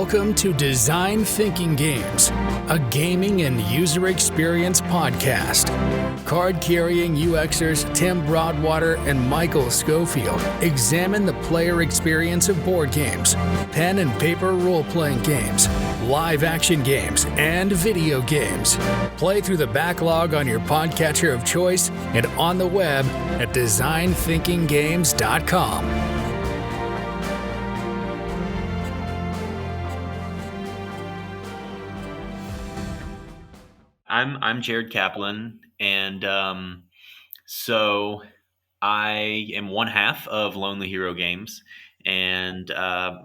Welcome to Design Thinking Games, a gaming and user experience podcast. Card-carrying UXers Tim Broadwater and Michael Schofield examine the player experience of board games, pen and paper role-playing games, live-action games, and video games. Play through the backlog on your podcatcher of choice and on the web at designthinkinggames.com. I'm Jared Kaplan, and so I am one half of Lonely Hero Games, and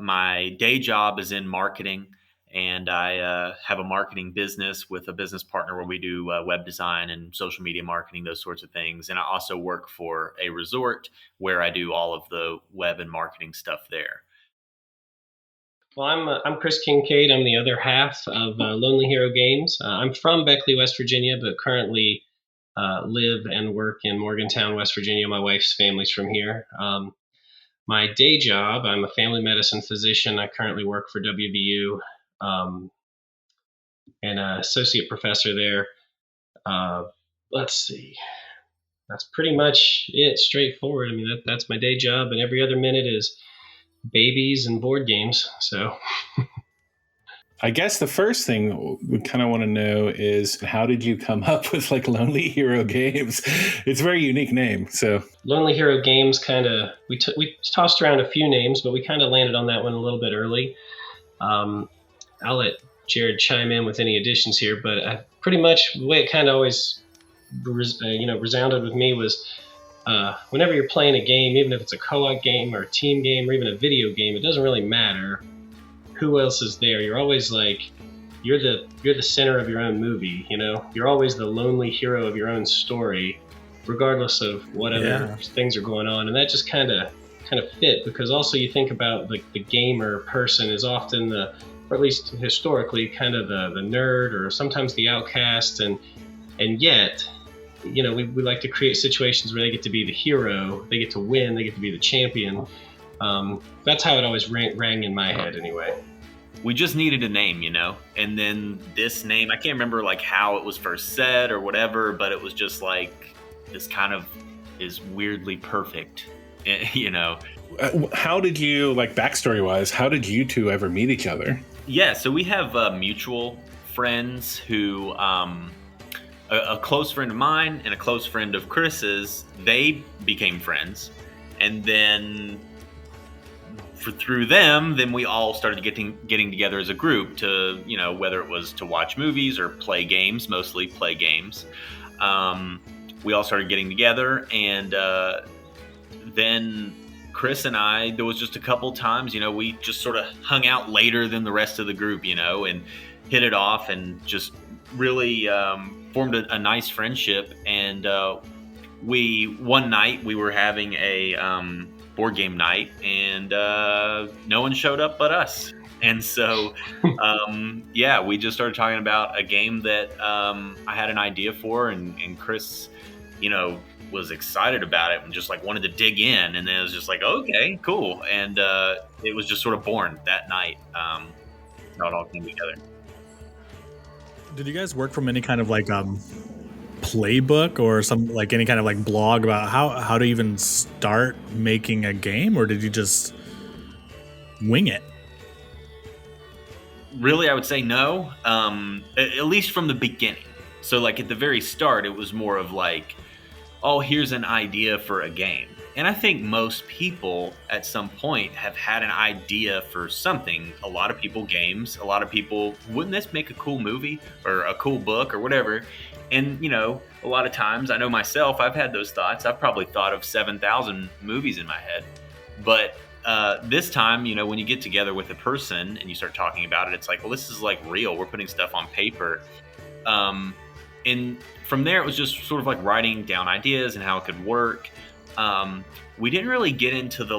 my day job is in marketing, and I have a marketing business with a business partner where we do web design and social media marketing, those sorts of things. And I also work for a resort where I do all of the web and marketing stuff there. Well, I'm Chris Kincaid. I'm the other half of Lonely Hero Games. I'm from Beckley, West Virginia, but currently live and work in Morgantown, West Virginia. My wife's family's from here. My day job, I'm a family medicine physician. I currently work for WVU and an associate professor there. Let's see. That's pretty much it, straightforward. I mean, that's my day job, and every other minute is babies and board games. So I guess the first thing we kind of want to know is, how did you come up with Lonely Hero Games? It's a very unique name. So Lonely Hero Games, we tossed around a few names, but we kind of landed on that one a little bit early. I'll let Jared chime in with any additions here, but pretty much the way it kind of always resounded with me was whenever you're playing a game, even if it's a co-op game or a team game or even a video game, it doesn't really matter who else is there. You're always you're the center of your own movie. You're always the lonely hero of your own story, regardless of what other things are going on. And that just kind of fit, because also you think about the gamer person is often or at least historically, kind of the nerd or sometimes the outcast, and yet, we like to create situations where they get to be the hero, they get to win, they get to be the champion. That's how it always rang in my head anyway. We just needed a name, and then this name, I can't remember how it was first said or whatever, but it was just this kind of is weirdly perfect, How did you, backstory wise, how did you two ever meet each other? Yeah, so we have mutual friends who, a close friend of mine and a close friend of Chris's, they became friends. And then through them, then we all started getting together as a group to, whether it was to watch movies or play games, mostly play games. We all started getting together, and then Chris and I, there was just a couple times, we just sort of hung out later than the rest of the group, and hit it off and just really formed a nice friendship. And one night we were having a board game night, and no one showed up but us. And so, we just started talking about a game that I had an idea for, and Chris, was excited about it and just wanted to dig in. And then it was just okay, cool. And it was just sort of born that night. How it all came together. Did you guys work from any kind of playbook or some any kind of blog about how to even start making a game, or did you just wing it? Really, I would say no. At least from the beginning. So at the very start, it was more of oh, here's an idea for a game. And I think most people at some point have had an idea for something. A lot of people games, a lot of people, wouldn't this make a cool movie or a cool book or whatever? And, a lot of times, I know myself, I've had those thoughts. I've probably thought of 7,000 movies in my head. But this time, when you get together with a person and you start talking about it, it's well, this is real. We're putting stuff on paper. And from there, it was just sort of writing down ideas and how it could work. We didn't really get into the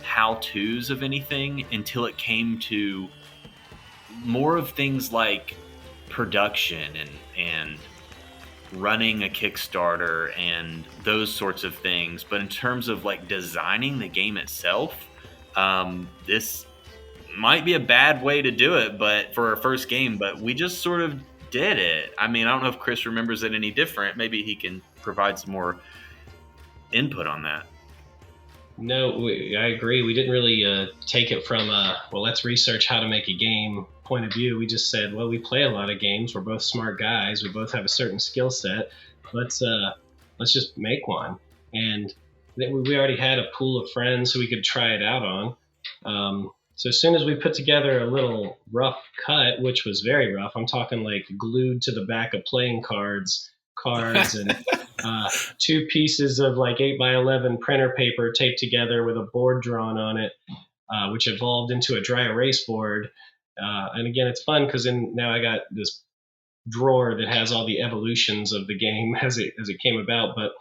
how-tos of anything until it came to more of things like production and running a Kickstarter and those sorts of things. But in terms of designing the game itself, this might be a bad way to do it, but for our first game, but we just sort of did it. I mean, I don't know if Chris remembers it any different. Maybe he can provide some more input on that. No, I agree. We didn't really take it from well, let's research how to make a game point of view. We just said, well, we play a lot of games. We're both smart guys. We both have a certain skill set. Let's just make one. And we already had a pool of friends who we could try it out on. So as soon as we put together a little rough cut, which was very rough, I'm talking like glued to the back of playing cards and 2 pieces of like 8x11 printer paper taped together with a board drawn on it, which evolved into a dry erase board. And again, it's fun because now I got this drawer that has all the evolutions of the game as it came about. But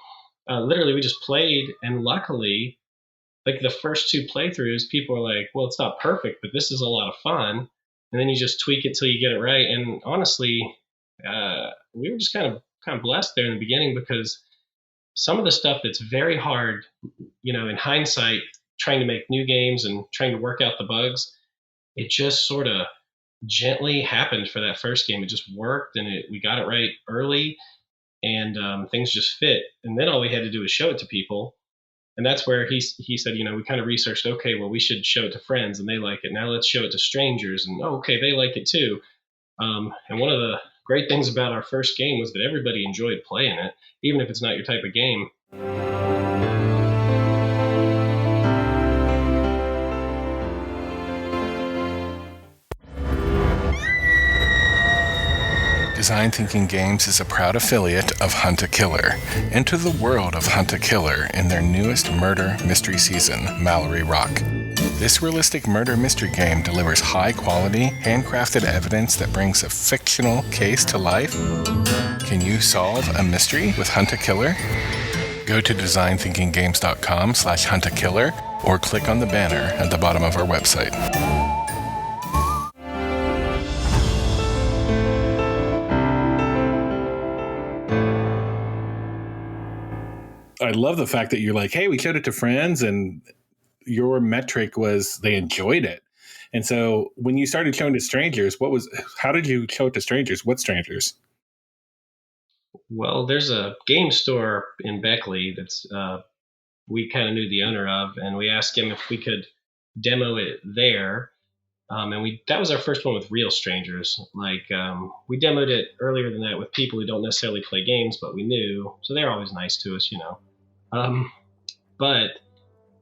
literally, we just played, and luckily, like the first 2 playthroughs, people were like, well, it's not perfect, but this is a lot of fun. And then you just tweak it till you get it right. And honestly, we were just kind of blessed there in the beginning, because some of the stuff that's very hard, in hindsight, trying to make new games and trying to work out the bugs, it just sort of gently happened for that first game. It just worked, and we got it right early, and things just fit. And then all we had to do was show it to people. And that's where he said, we kind of researched, okay, well, we should show it to friends and they like it. Now let's show it to strangers, and okay, they like it too. And one of the great things about our first game was that everybody enjoyed playing it, even if it's not your type of game. Design Thinking Games is a proud affiliate of Hunt a Killer. Enter the world of Hunt a Killer in their newest murder mystery season, Mallory Rock. This realistic murder mystery game delivers high-quality, handcrafted evidence that brings a fictional case to life. Can you solve a mystery with Hunt a Killer? Go to designthinkinggames.com/huntakiller or click on the banner at the bottom of our website. I love the fact that you're like, hey, we showed it to friends, and your metric was they enjoyed it. And so when you started showing to strangers, how did you show it to strangers? What strangers? Well, there's a game store in Beckley that's we kind of knew the owner of, and we asked him if we could demo it there. And that was our first one with real strangers. Like we demoed it earlier than that with people who don't necessarily play games, but we knew, so they're always nice to us, But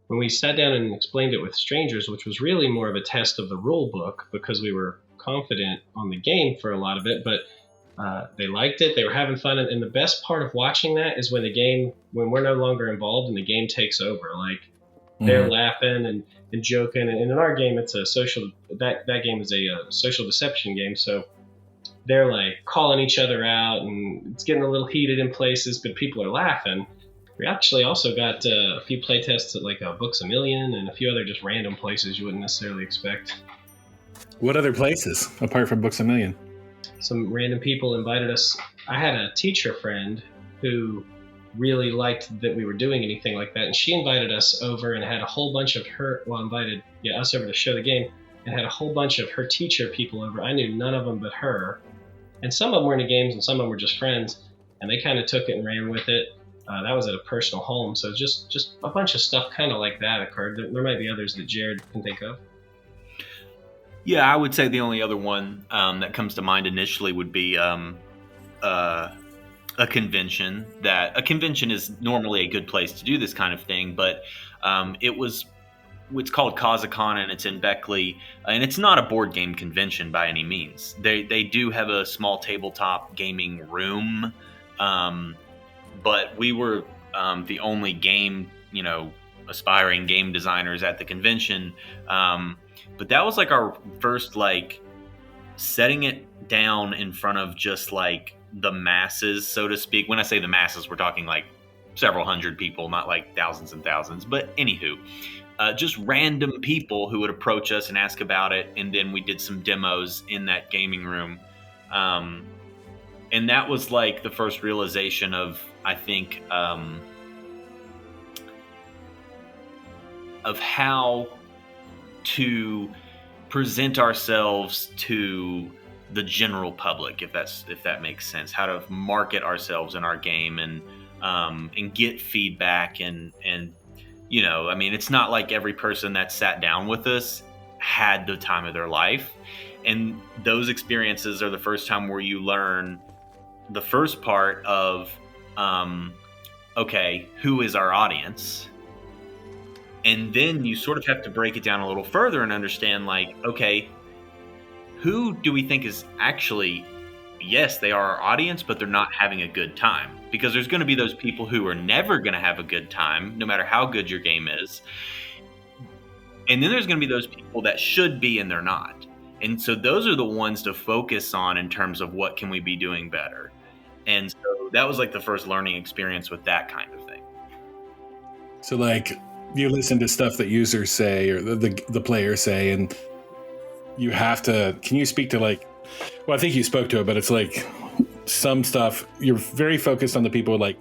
when we sat down and explained it with strangers, which was really more of a test of the rule book because we were confident on the game for a lot of it, but they liked it. They were having fun. And the best part of watching that is when we're no longer involved and the game takes over. Like they're laughing and joking. And in our game, it's that game is a social deception game. So they're like calling each other out, and it's getting a little heated in places, but people are laughing. We actually also got a few play tests at like Books A Million and a few other just random places you wouldn't necessarily expect. What other places apart from Books A Million? Some random people invited us. I had a teacher friend who really liked that we were doing anything like that, and she invited us over and had a whole bunch of us over to show the game, and had a whole bunch of her teacher people over. I knew none of them but her, and some of them were into games and some of them were just friends, and they kind of took it and ran with it. That was at a personal home, so just a bunch of stuff kind of like that occurred. There might be others that Jared can think of. Yeah, I would say the only other one that comes to mind initially would be a convention. A convention is normally a good place to do this kind of thing, but it's called Kazakon, and it's in Beckley, and it's not a board game convention by any means. They do have a small tabletop gaming room, but we were the only aspiring game designers at the convention. But that was like our first setting it down in front of just like the masses, so to speak. When I say the masses, we're talking like several hundred people, not like thousands and thousands. But anywho, just random people who would approach us and ask about it. And then we did some demos in that gaming room. And that was like the first realization of, I think, of how to present ourselves to the general public, if that makes sense. How to market ourselves in our game and get feedback and I mean, it's not like every person that sat down with us had the time of their life, and those experiences are the first time where you learn the first part of okay, who is our audience? And then you sort of have to break it down a little further and understand, like, okay, who do we think is actually, yes, they are our audience, but they're not having a good time? Because there's going to be those people who are never going to have a good time, no matter how good your game is. And then there's going to be those people that should be and they're not. And so those are the ones to focus on in terms of what can we be doing better. And so that was like the first learning experience with that kind of thing. So like you listen to stuff that users say or the players say, and you have to, can you speak to like, well, I think you spoke to it, but it's like some stuff, you're very focused on the people like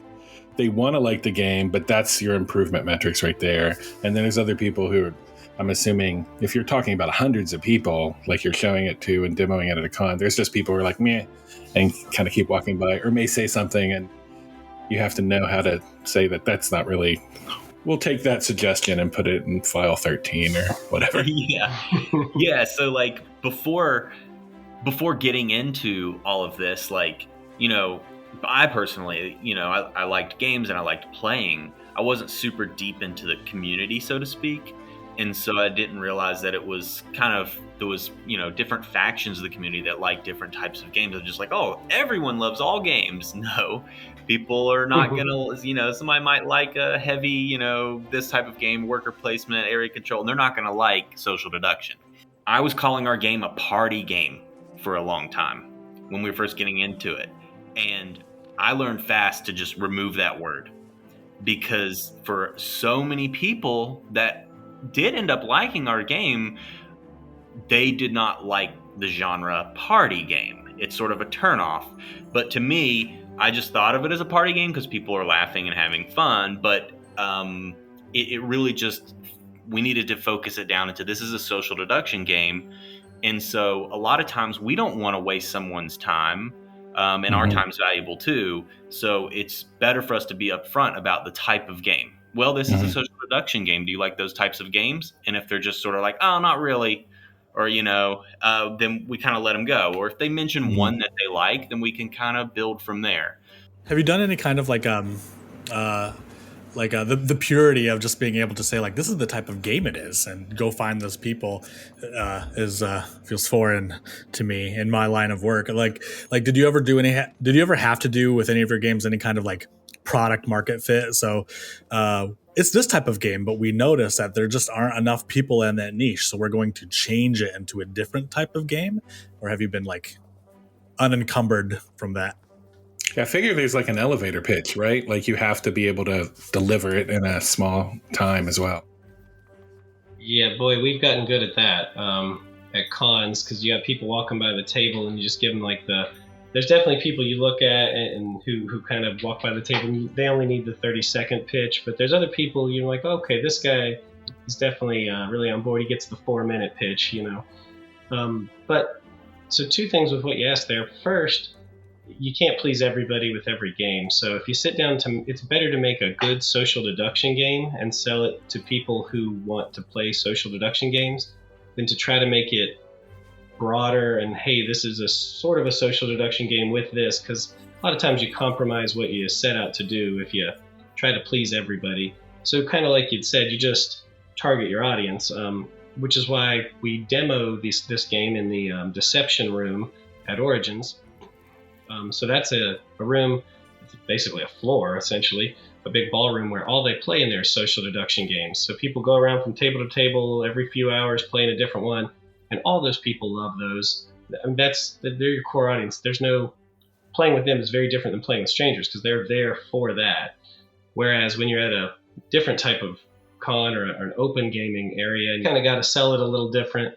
they want to like the game, but that's your improvement metrics right there. And then there's other people who, I'm assuming if you're talking about hundreds of people, like you're showing it to and demoing it at a con, there's just people who are like, meh, and kind of keep walking by or may say something. And you have to know how to say that that's not really, we'll take that suggestion and put it in file 13 or whatever. Yeah. So like before getting into all of this, like, I personally, I liked games and I liked playing. I wasn't super deep into the community, so to speak. And so I didn't realize that it was there was, different factions of the community that like different types of games. I was just like, oh, everyone loves all games. No, people are not going to, somebody might like a heavy, this type of game, worker placement, area control, and they're not going to like social deduction. I was calling our game a party game for a long time when we were first getting into it. And I learned fast to just remove that word, because for so many people that did end up liking our game, they did not like the genre party game. It's sort of a turnoff. But to me, I just thought of it as a party game because people are laughing and having fun. But it really just, we needed to focus it down into this is a social deduction game. And so a lot of times we don't want to waste someone's time. And our time's valuable too. So it's better for us to be upfront about the type of game. Well, this is a social deduction game. Do you like those types of games? And if they're just sort of like, oh, not really, or, then we kind of let them go. Or if they mention one that they like, then we can kind of build from there. Have you done any kind of like the purity of just being able to say like this is the type of game it is and go find those people feels foreign to me in my line of work. Like did you ever have to do with any of your games any kind of like product market fit? So it's this type of game, but we notice that there just aren't enough people in that niche, so we're going to change it into a different type of game? Or have you been like unencumbered from that? Yeah, I figure there's like an elevator pitch, right? Like you have to be able to deliver it in a small time as well. Yeah, boy, we've gotten good at that at cons, because you have people walking by the table and you just give them like there's definitely people you look at and who kind of walk by the table and they only need the 30-second pitch, but there's other people you're like, okay, this guy is definitely really on board. He gets the 4-minute pitch, But so two things with what you asked there. First, you can't please everybody with every game. So if you sit down it's better to make a good social deduction game and sell it to people who want to play social deduction games than to try to make it broader and, hey, this is a sort of a social deduction game with this, because a lot of times you compromise what you set out to do if you try to please everybody. So kind of like you'd said, you just target your audience, which is why we demo this game in the Deception Room at Origins. So that's a room, it's basically a floor, essentially, a big ballroom where all they play in there is social deduction games. So people go around from table to table every few hours playing a different one, and all those people love those. I mean, they're your core audience. There's no, playing with them is very different than playing with strangers because they're there for that. Whereas when you're at a different type of con or an open gaming area, you kind of got to sell it a little different.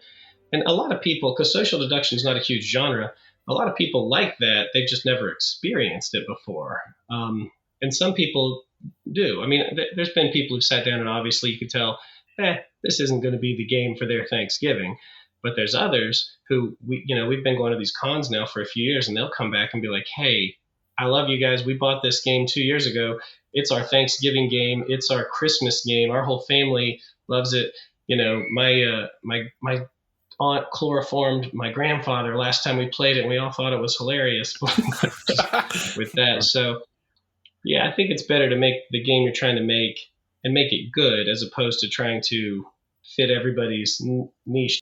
And a lot of people, because social deduction is not a huge genre, a lot of people like that. They've just never experienced it before. And some people do. I mean, there's been people who've sat down and obviously you could tell, this isn't going to be the game for their Thanksgiving. But there's others who we've been going to these cons now for a few years, and they'll come back and be like, hey, I love you guys. We bought this game 2 years ago. It's our Thanksgiving game. It's our Christmas game. Our whole family loves it. My aunt chloroformed my grandfather last time we played it, and we all thought it was hilarious with that. So, yeah, I think it's better to make the game you're trying to make and make it good as opposed to trying to fit everybody's niche.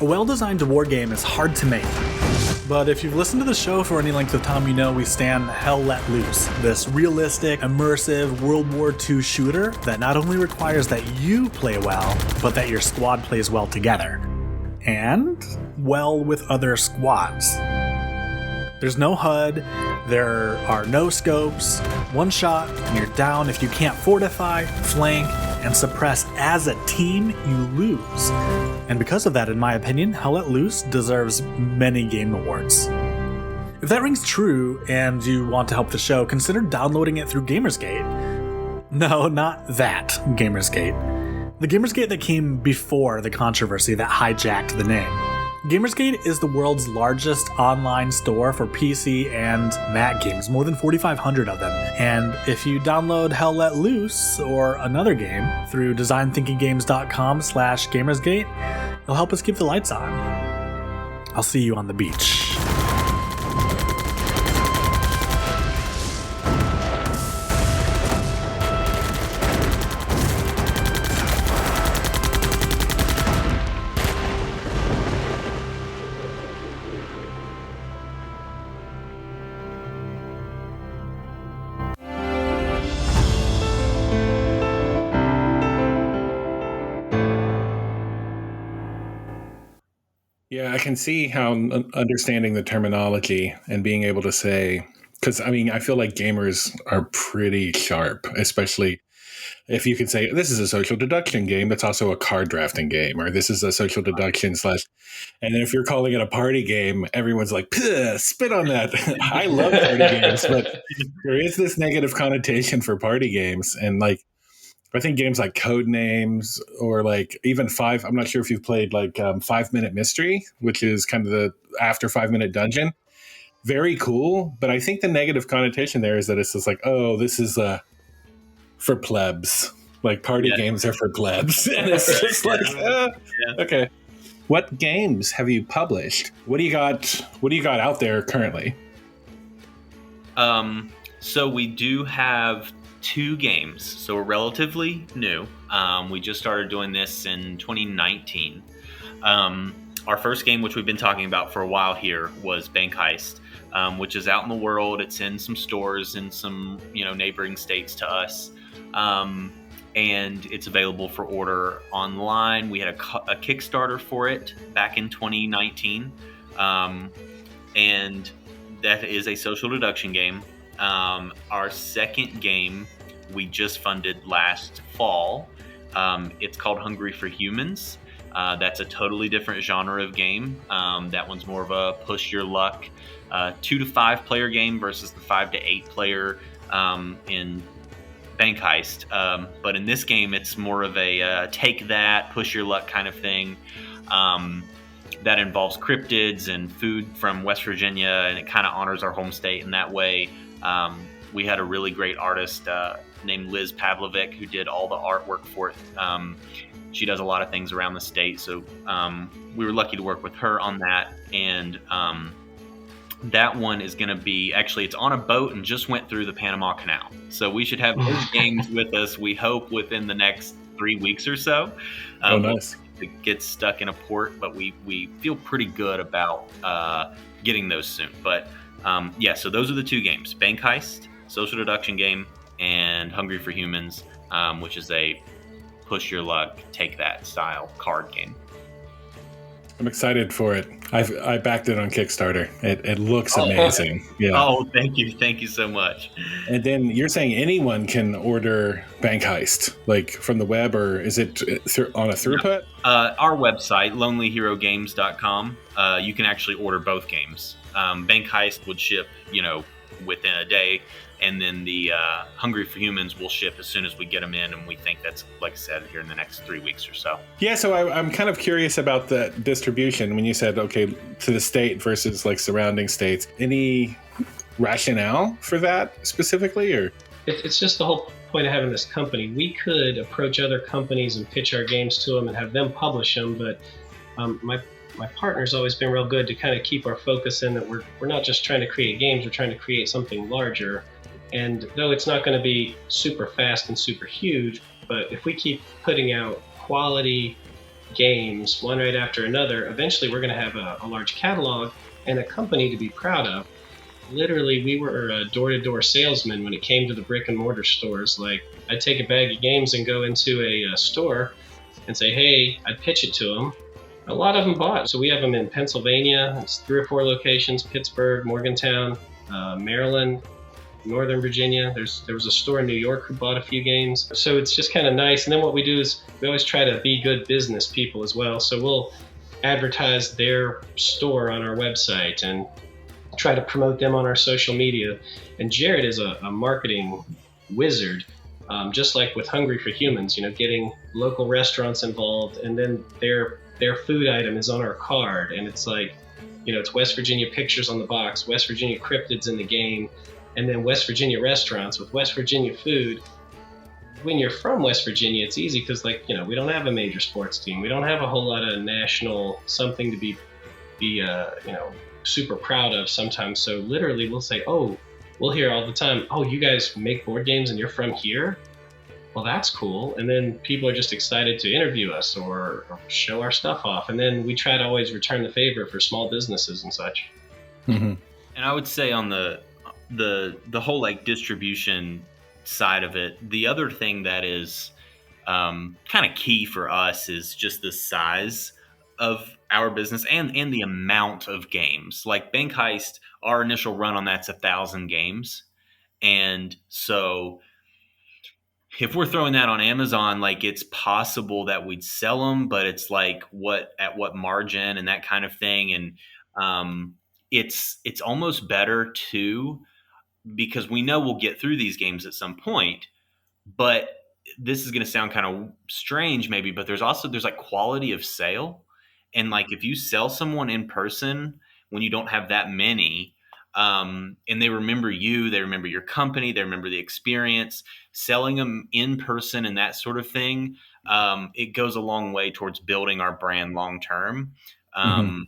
A well-designed war game is hard to make. But if you've listened to the show for any length of time, you know we stand Hell Let Loose, this realistic, immersive World War II shooter that not only requires that you play well, but that your squad plays well together. And well with other squads. There's no HUD, there are no scopes, one shot and you're down. If you can't fortify, flank, and suppress as a team, you lose. And because of that, in my opinion, Hell Let Loose deserves many game awards. If that rings true and you want to help the show, consider downloading it through Gamersgate. No, not that Gamersgate. The Gamersgate that came before the controversy that hijacked the name. Gamersgate is the world's largest online store for PC and Mac games, more than 4,500 of them. And if you download Hell Let Loose or another game through designthinkinggames.com/Gamersgate, it'll help us keep the lights on. I'll see you on the beach. Yeah, I can see how understanding the terminology and being able to say, because I mean, I feel like gamers are pretty sharp, especially if you can say this is a social deduction game that's also a card drafting game, or this is a social deduction / and then if you're calling it a party game, everyone's like, spit on that. I love party games, but there is this negative connotation for party games. And like, I think games like Codenames or like even I'm not sure if you've played like 5 Minute Mystery, which is kind of the after 5 minute dungeon. Very cool. But I think the negative connotation there is that it's just like, oh, this is for plebs. Like party games are for plebs. And it's just like, okay. What games have you published? What do you got out there currently? So we do have 2 games, so we're relatively new. We just started doing this in 2019. Our first game, which we've been talking about for a while here, was Bank Heist, which is out in the world. It's in some stores in some neighboring states to us, and it's available for order online. We had a Kickstarter for it back in 2019, and that is a social deduction game. Our second game we just funded last fall. It's called Hungry for Humans. That's a totally different genre of game. That one's more of a push your luck 2 to 5 player game versus the 5 to 8 player in Bank Heist. But in this game, it's more of a take that, push your luck kind of thing. That involves cryptids and food from West Virginia, and it kind of honors our home state in that way. We had a really great artist named Liz Pavlovic who did all the artwork for it. She does a lot of things around the state, so we were lucky to work with her on that. And that one is going to be, actually, it's on a boat and just went through the Panama Canal. So we should have those games with us, we hope, within the next 3 weeks or so. Nice. It gets stuck in a port, but we feel pretty good about getting those soon. But so those are the 2 games: Bank Heist, social deduction game, and Hungry for Humans, which is a push your luck, take that style card game. I'm excited for it. I backed it on Kickstarter. It looks Oh. amazing. Yeah. Oh, thank you so much. And then you're saying anyone can order Bank Heist, like from the web, or is it on a throughput? Our website, lonelyherogames.com, you can actually order both games. Bank Heist would ship, within a day, and then the Hungry for Humans will ship as soon as we get them in, and we think that's, like I said, here in the next 3 weeks or so. Yeah, so I'm kind of curious about the distribution when you said, okay, to the state versus like surrounding states. Any rationale for that specifically, or? It's just the whole point of having this company. We could approach other companies and pitch our games to them and have them publish them, but my partner's always been real good to kind of keep our focus in that we're not just trying to create games, we're trying to create something larger. And though it's not going to be super fast and super huge, but if we keep putting out quality games one right after another, eventually we're going to have a large catalog and a company to be proud of. Literally, we were a door-to-door salesman when it came to the brick and mortar stores. Like, I'd take a bag of games and go into a store and say, hey, I'd pitch it to them. A lot of them bought. So we have them in Pennsylvania. It's 3 or 4 locations: Pittsburgh, Morgantown, Maryland, Northern Virginia. There was a store in New York who bought a few games. So it's just kind of nice. And then what we do is we always try to be good business people as well. So we'll advertise their store on our website and try to promote them on our social media. And Jared is a marketing wizard, just like with Hungry for Humans, getting local restaurants involved, and then their food item is on our card, and it's like, it's West Virginia pictures on the box, West Virginia cryptids in the game, and then West Virginia restaurants with West Virginia food. When you're from West Virginia, it's easy because, we don't have a major sports team. We don't have a whole lot of national something to be super proud of sometimes. So literally we'll say, we'll hear all the time, you guys make board games and you're from here? Well, that's cool. And then people are just excited to interview us or show our stuff off. And then we try to always return the favor for small businesses and such. Mm-hmm. And I would say on the whole distribution side of it, the other thing that is kind of key for us is just the size of our business and the amount of games. Like Bank Heist, our initial run on that's 1,000 games. And so if we're throwing that on Amazon, it's possible that we'd sell them, but it's at what margin and that kind of thing. And it's almost better too, because we know we'll get through these games at some point. But this is going to sound kind of strange maybe, but there's quality of sale. And if you sell someone in person when you don't have that many, and they remember you, they remember your company, they remember the experience, selling them in person and that sort of thing, it goes a long way towards building our brand long term. And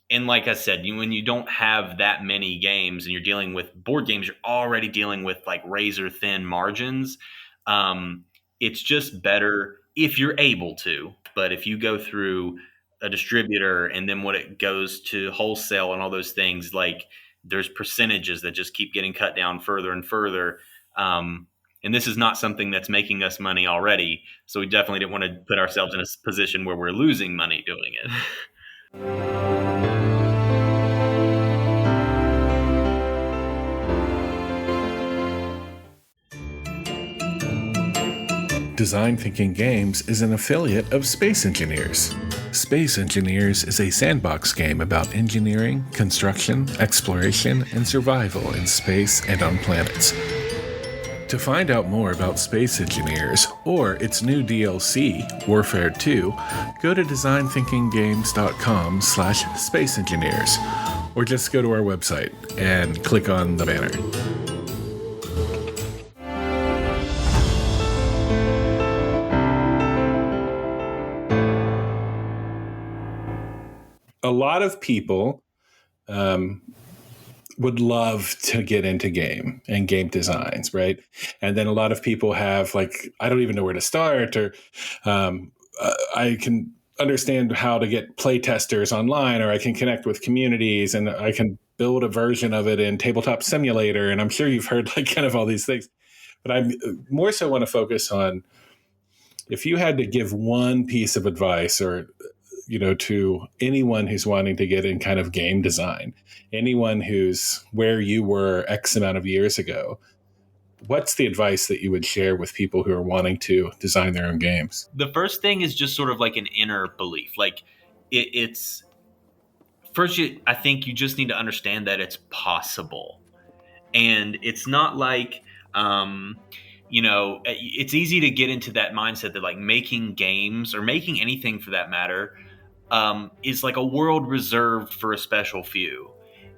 like I said, when you don't have that many games and you're dealing with board games, you're already dealing with razor thin margins. It's just better if you're able to. But if you go through a distributor and then when it goes to wholesale and all those things, there's percentages that just keep getting cut down further and further. And this is not something that's making us money already. So we definitely didn't want to put ourselves in a position where we're losing money doing it. Design Thinking Games is an affiliate of Space Engineers. Space Engineers is a sandbox game about engineering, construction, exploration, and survival in space and on planets. To find out more about Space Engineers or its new DLC, Warfare 2, go to designthinkinggames.com/Space Engineers, or just go to our website and click on the banner. A lot of people would love to get into game and game designs, right? And then a lot of people have I don't even know where to start, or I can understand how to get play testers online, or I can connect with communities and I can build a version of it in Tabletop Simulator. And I'm sure you've heard kind of all these things, but I more so want to focus on if you had to give one piece of advice or to anyone who's wanting to get in kind of game design, anyone who's where you were X amount of years ago, what's the advice that you would share with people who are wanting to design their own games? The first thing is just sort of like an inner belief. Like it's first, I think you just need to understand that it's possible. And it's not like, it's easy to get into that mindset that like making games or making anything for that matter is like a world reserved for a special few.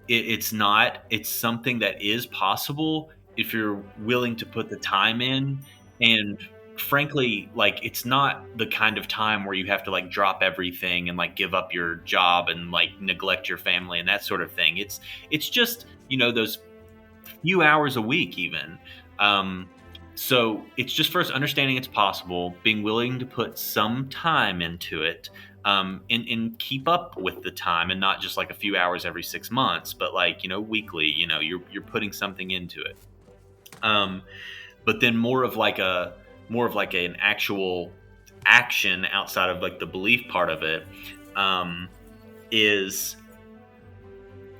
It's not. It's something that is possible if you're willing to put the time in. And frankly, like it's not the kind of time where you have to like drop everything and like give up your job and like neglect your family and that sort of thing. It's just, those few hours a week even. So it's just first understanding it's possible, being willing to put some time into it, and keep up with the time, and not just like a few hours every 6 months, but like, weekly, you're putting something into it. But then more of like an actual action outside of like the belief part of it, is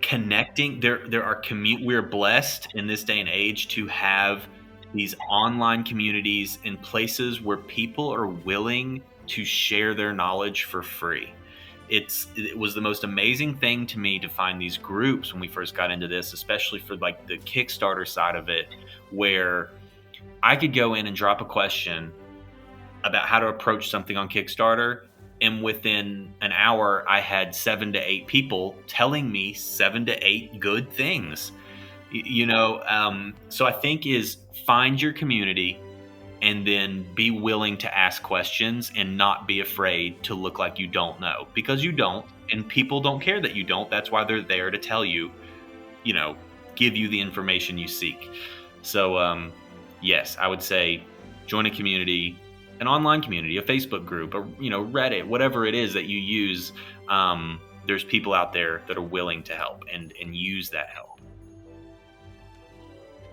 connecting. There are we're blessed in this day and age to have these online communities in places where people are willing to share their knowledge for free. It was the most amazing thing to me to find these groups when we first got into this, especially for like the Kickstarter side of it, where I could go in and drop a question about how to approach something on Kickstarter, and within an hour I had 7 to 8 people telling me 7 to 8 good things. So I think is find your community and then be willing to ask questions and not be afraid to look like you don't know, because you don't, and people don't care that you don't. That's why they're there to tell you, give you the information you seek. So, yes, I would say join a community, an online community, a Facebook group, or, Reddit, whatever it is that you use. There's people out there that are willing to help and use that help.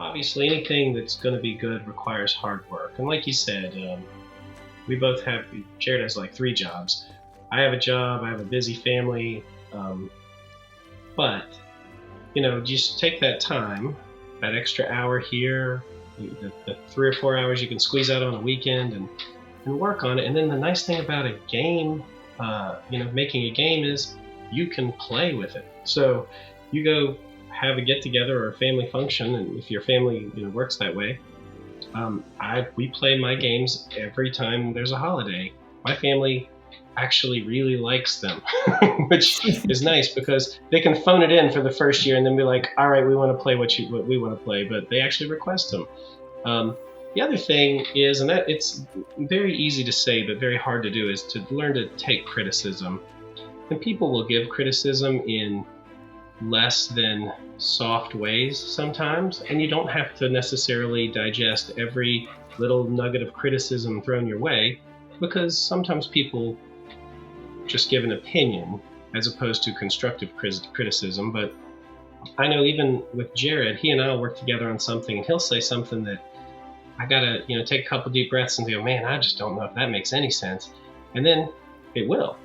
Obviously, anything that's going to be good requires hard work. And like you said, we both have, Jared has like 3 jobs. I have a job, I have a busy family. But, just take that time, that extra hour here, the 3 or 4 hours you can squeeze out on a weekend and work on it. And then the nice thing about a game, making a game is you can play with it. So you go have a get-together or a family function, and if your family works that way, we play my games every time there's a holiday. My family actually really likes them, which is nice because they can phone it in for the first year and then be like, all right, we want to play what we want to play, but they actually request them. The other thing is, and that it's very easy to say but very hard to do, is to learn to take criticism. And people will give criticism in less than soft ways sometimes, and you don't have to necessarily digest every little nugget of criticism thrown your way, because sometimes people just give an opinion as opposed to constructive criticism. But I know even with Jared, he and I will work together on something, and he'll say something that I gotta take a couple deep breaths and go, man, I just don't know if that makes any sense, and then it will.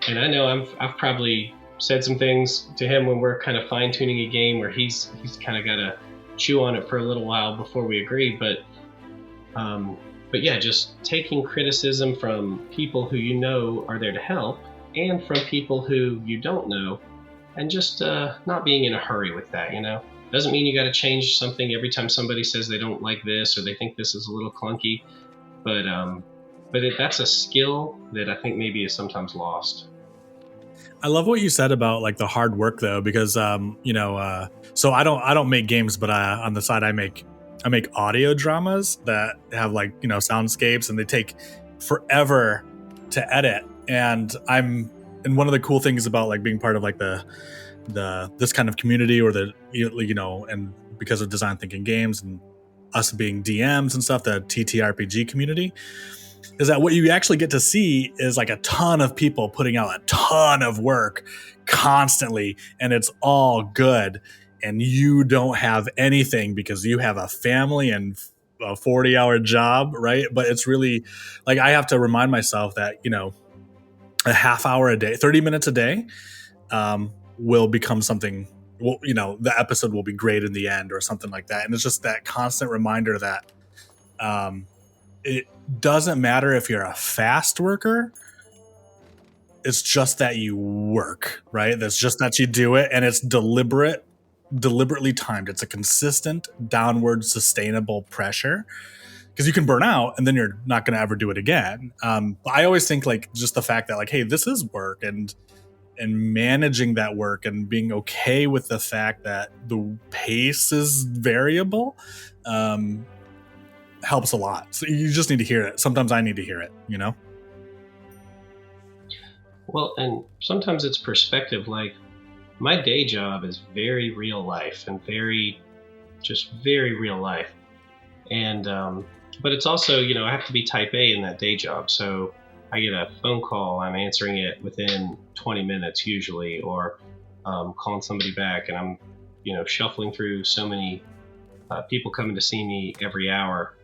And I know I've probably said some things to him when we're kind of fine-tuning a game where he's kind of got to chew on it for a little while before we agree. But yeah, just taking criticism from people who are there to help, and from people who you don't know, and just not being in a hurry with that. Doesn't mean you got to change something every time somebody says they don't like this or they think this is a little clunky, but that's a skill that I think maybe is sometimes lost. I love what you said about like the hard work though, because so I don't make games, but on the side I make audio dramas that have like soundscapes, and they take forever to edit. And one of the cool things about like being part of like the this kind of community, or and because of Design Thinking Games and us being DMs and stuff, the TTRPG community, is that what you actually get to see is like a ton of people putting out a ton of work constantly, and it's all good, and you don't have anything because you have a family and a 40-hour job, right? But it's really like I have to remind myself that a half hour a day, 30 minutes a day, will become something. Well, the episode will be great in the end, or something like that. And it's just that constant reminder that it doesn't matter if you're a fast worker. It's just that you work, right? That's just that you do it, and it's deliberately timed. It's a consistent downward sustainable pressure, because you can burn out and then you're not going to ever do it again. I always think like just the fact that like, hey, this is work, and managing that work and being okay with the fact that the pace is variable helps a lot. So you just need to hear it. Sometimes I need to hear it, Well, and sometimes it's perspective. Like, my day job is very real life and very real life. And, but it's also, I have to be type A in that day job. So I get a phone call, I'm answering it within 20 minutes usually, or calling somebody back, and I'm, shuffling through so many people coming to see me every hour.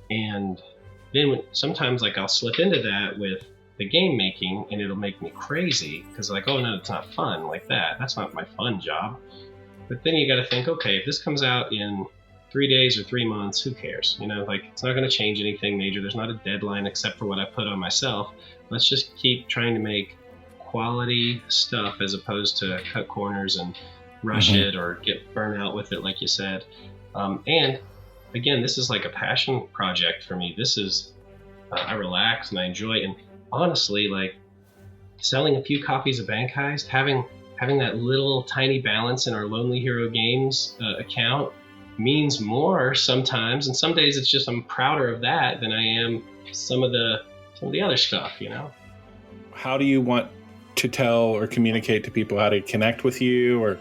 And then sometimes like I'll slip into that with the game making, and it'll make me crazy because like, oh no, it's not fun like that. That's not my fun job. But then you got to think, okay, if this comes out in 3 days or 3 months, who cares? Like, it's not going to change anything major. There's not a deadline except for what I put on myself. Let's just keep trying to make quality stuff as opposed to cut corners and rush it or get burnt out with it, like you said. And again, this is like a passion project for me. This is, I relax and I enjoy it. And honestly, like, selling a few copies of Bank Heist, having that little tiny balance in our Lonely Hero Games account means more sometimes, and some days it's just I'm prouder of that than I am some of the other stuff. How do you want to tell or communicate to people how to connect with you or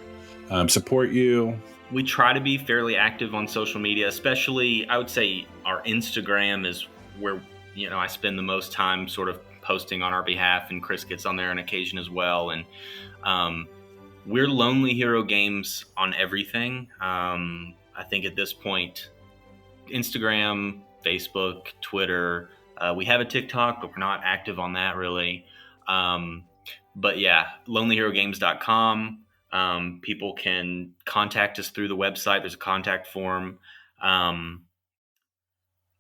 support you? We try to be fairly active on social media, especially I would say our Instagram is where I spend the most time sort of posting on our behalf, and Chris gets on there on occasion as well. And we're Lonely Hero Games on everything. I think at this point, Instagram, Facebook, Twitter, we have a TikTok, but we're not active on that really. But yeah, lonelyherogames.com. People can contact us through the website. There's a contact form.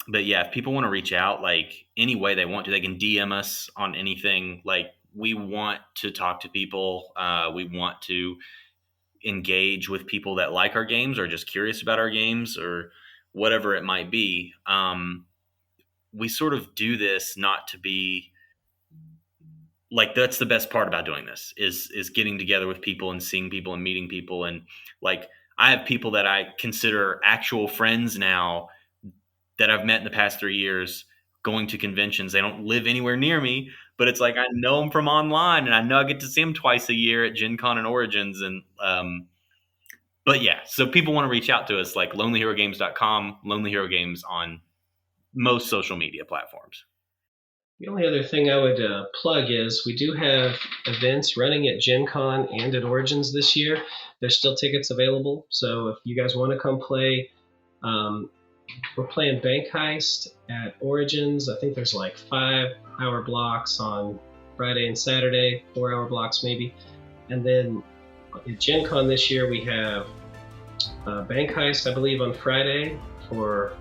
But yeah, if people want to reach out, like any way they want to, they can DM us on anything. Like, we want to talk to people. We want to engage with people that like our games or just curious about our games or whatever it might be. We sort of do this not to be like, that's the best part about doing this is getting together with people and seeing people and meeting people. And like, I have people that I consider actual friends now that I've met in the past 3 years going to conventions. They don't live anywhere near me, but it's like I know them from online, and I know I get to see them twice a year at Gen Con and Origins. And but yeah, so people want to reach out to us, like lonelyherogames.com, Lonely Hero Games on most social media platforms. The only other thing I would plug is we do have events running at Gen Con and at Origins this year. There's still tickets available, so if you guys want to come play, we're playing Bank Heist at Origins. I think there's like 5-hour blocks on Friday and Saturday, 4-hour blocks maybe. And then at Gen Con this year, we have Bank Heist, I believe, on Friday. We're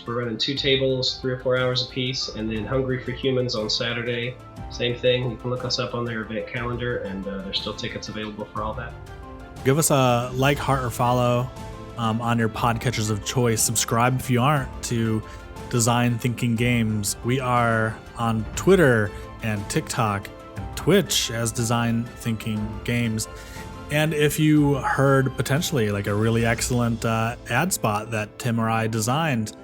running 2 tables, 3 or 4 hours apiece. And then Hungry for Humans on Saturday. Same thing. You can look us up on their event calendar, and there's still tickets available for all that. Give us a like, heart, or follow on your podcatchers of choice. Subscribe if you aren't to Design Thinking Games. We are on Twitter and TikTok and Twitch as Design Thinking Games. And if you heard potentially like a really excellent ad spot that Tim or I designed,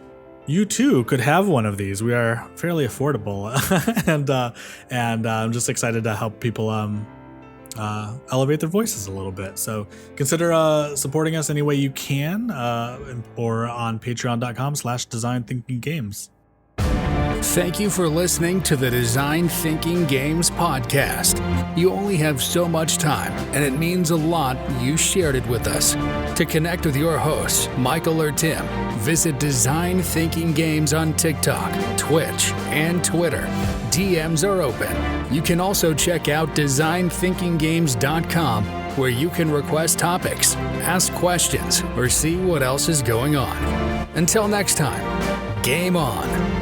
you too could have one of these. We are fairly affordable, and I'm just excited to help people elevate their voices a little bit. So consider supporting us any way you can, or on patreon.com/designthinkinggames. Thank you for listening to the Design Thinking Games podcast. You only have so much time, and it means a lot you shared it with us. To connect with your hosts, Michael or Tim, visit Design Thinking Games on TikTok, Twitch, and Twitter. DMs are open. You can also check out designthinkinggames.com, where you can request topics, ask questions, or see what else is going on. Until next time, game on.